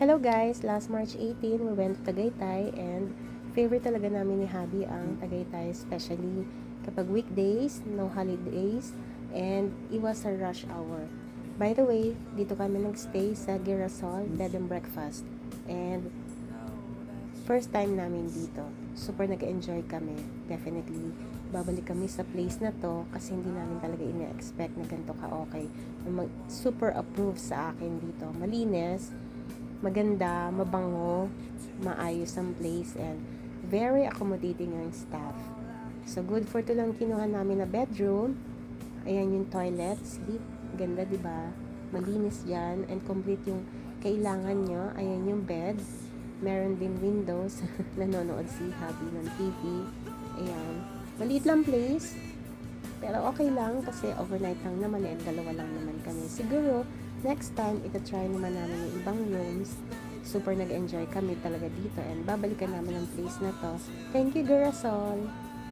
Hello guys! Last March 18, we went to Tagaytay and favorite talaga namin ni Habi ang Tagaytay, especially kapag weekdays, no holidays, and it was a rush hour. By the way, dito kami nagstay sa Girasol Bed and Breakfast. And first time namin dito. Super nag-enjoy kami. Definitely, babalik kami sa place na to kasi hindi namin talaga ina-expect na ganito ka-okay. Super approve sa akin dito. Malinis, maganda, mabango, maayos ang place, and very accommodating ang staff. So, good for to lang kinuha namin na bedroom. Ayan yung toilet, sleep. Ganda, di ba? Malinis yan, and complete yung kailangan nyo. Ayan yung bed. Meron din windows. Nanonood si Habi ng TV. Ayan. Maliit lang place. Pero okay lang kasi overnight lang naman and dalawa lang naman kami. Siguro, next time, ita-try naman namin yung ibang rooms. Super nag-enjoy kami talaga dito and babalikan namin ang place na to. Thank you, Girasol!